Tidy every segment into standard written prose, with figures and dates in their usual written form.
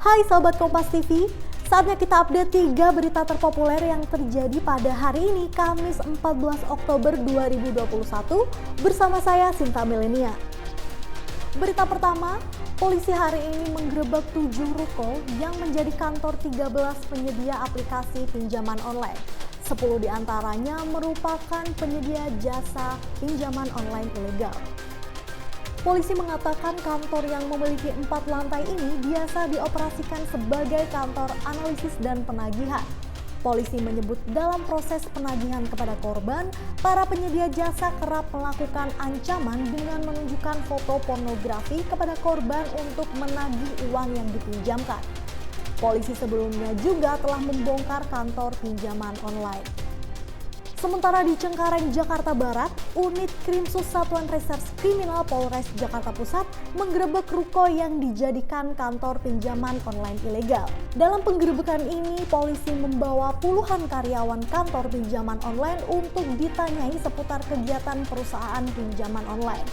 Hai Sobat Kompas TV, saatnya kita update 3 berita terpopuler yang terjadi pada hari ini, Kamis 14 Oktober 2021, bersama saya Sinta Milenia. Berita pertama, polisi hari ini menggerebek 7 ruko yang menjadi kantor 13 penyedia aplikasi pinjaman online. 10 diantaranya merupakan penyedia jasa pinjaman online ilegal. Polisi mengatakan kantor yang memiliki 4 lantai ini biasa dioperasikan sebagai kantor analisis dan penagihan. Polisi menyebut dalam proses penagihan kepada korban, para penyedia jasa kerap melakukan ancaman dengan menunjukkan foto pornografi kepada korban untuk menagih uang yang dipinjamkan. Polisi sebelumnya juga telah membongkar kantor pinjaman online. Sementara di Cengkareng, Jakarta Barat, unit Krimsus Satuan Reserse Kriminal Polres Jakarta Pusat menggerebek ruko yang dijadikan kantor pinjaman online ilegal. Dalam penggerebekan ini, polisi membawa puluhan karyawan kantor pinjaman online untuk ditanyai seputar kegiatan perusahaan pinjaman online.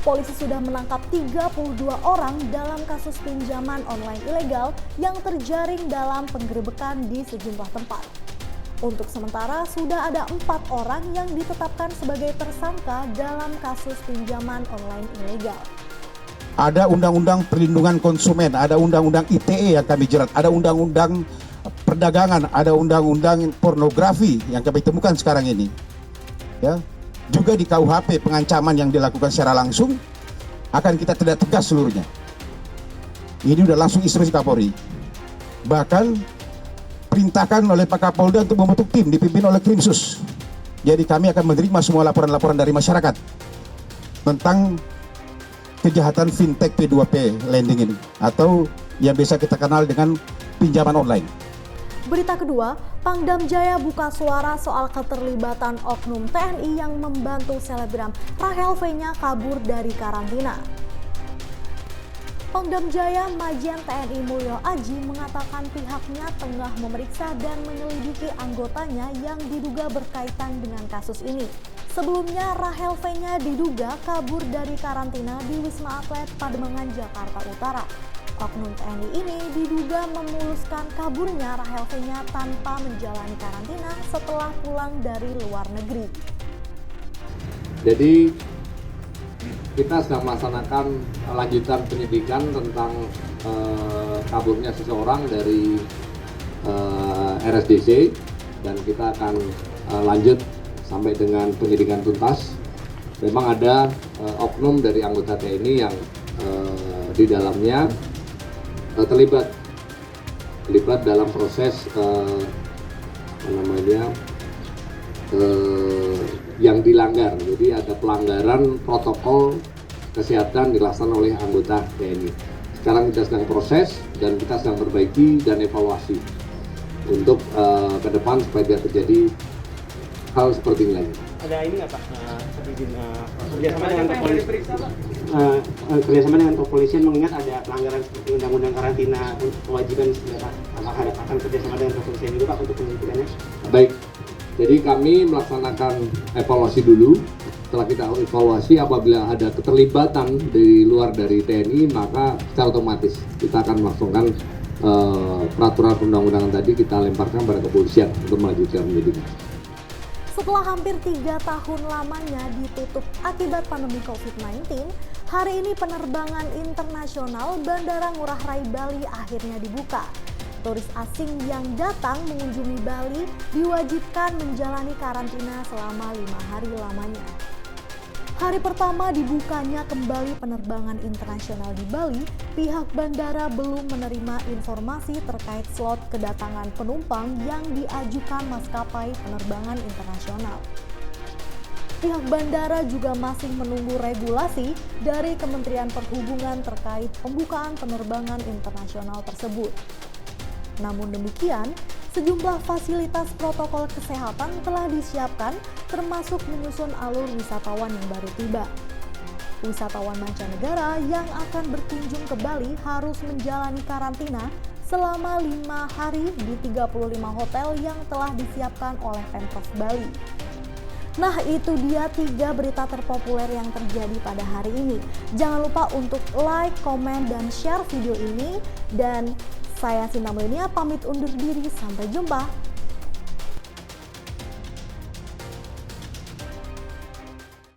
Polisi sudah menangkap 32 orang dalam kasus pinjaman online ilegal yang terjaring dalam penggerebekan di sejumlah tempat. Untuk sementara, sudah ada 4 orang yang ditetapkan sebagai tersangka dalam kasus pinjaman online ilegal. Ada Undang-Undang Perlindungan Konsumen, ada Undang-Undang ITE yang kami jerat, ada Undang-Undang Perdagangan, ada Undang-Undang Pornografi yang kami temukan sekarang ini. Ya, juga di KUHP pengancaman yang dilakukan secara langsung akan kita tidak tegas seluruhnya. Ini udah langsung instruksi Kapolri. Bahkan perintahkan oleh Pak Kapolda untuk membentuk tim dipimpin oleh Krimsus. Jadi kami akan menerima semua laporan-laporan dari masyarakat tentang kejahatan fintech P2P lending ini atau yang biasa kita kenal dengan pinjaman online. Berita kedua, Pangdam Jaya buka suara soal keterlibatan oknum TNI yang membantu selebgram Rahel V-nya kabur dari karantina. Pangdam Jaya Majen TNI Mulyo Aji mengatakan pihaknya tengah memeriksa dan menyelidiki anggotanya yang diduga berkaitan dengan kasus ini. Sebelumnya Rahel V-nya diduga kabur dari karantina di Wisma Atlet Pademangan, Jakarta Utara. Oknum TNI ini diduga memuluskan kaburnya Rahel V-nya tanpa menjalani karantina setelah pulang dari luar negeri. Jadi kita sedang melaksanakan lanjutan penyidikan tentang kaburnya seseorang dari RSDC dan kita akan lanjut sampai dengan penyidikan tuntas. Memang ada oknum dari anggota TNI yang di dalamnya terlibat dalam proses yang dilanggar. Jadi ada pelanggaran protokol kesehatan dilaksanakan oleh anggota TNI. Sekarang kita sedang proses dan kita sedang perbaiki dan evaluasi untuk ke depan supaya tidak terjadi hal seperti ini lagi. Ada ini nggak Pak? Kerjasama dengan kepolisian. Kerjasama dengan kepolisian mengingat ada pelanggaran seperti undang-undang karantina untuk kewajiban senjata. Apakah akan kerjasama dengan kepolisian juga Pak untuk penyelidikannya? Baik. Jadi kami melaksanakan evaluasi dulu. Setelah kita evaluasi, apabila ada keterlibatan di luar dari TNI, maka secara otomatis kita akan melaksanakan peraturan perundang-undangan tadi kita lemparkan pada kepolisian untuk melanjutkan penyidikan. Setelah hampir 3 tahun lamanya ditutup akibat pandemi COVID-19, hari ini penerbangan internasional Bandara Ngurah Rai Bali akhirnya dibuka. Turis asing yang datang mengunjungi Bali diwajibkan menjalani karantina selama 5 hari lamanya. Hari pertama dibukanya kembali penerbangan internasional di Bali, pihak bandara belum menerima informasi terkait slot kedatangan penumpang yang diajukan maskapai penerbangan internasional. Pihak bandara juga masih menunggu regulasi dari Kementerian Perhubungan terkait pembukaan penerbangan internasional tersebut. Namun demikian, sejumlah fasilitas protokol kesehatan telah disiapkan termasuk menyusun alur wisatawan yang baru tiba. Wisatawan mancanegara yang akan berkunjung ke Bali harus menjalani karantina selama 5 hari di 35 hotel yang telah disiapkan oleh Pemprov Bali. Nah, itu dia 3 berita terpopuler yang terjadi pada hari ini. Jangan lupa untuk like, komen, dan share video ini. Dan Saya Sinta Melenia pamit undur diri, sampai jumpa.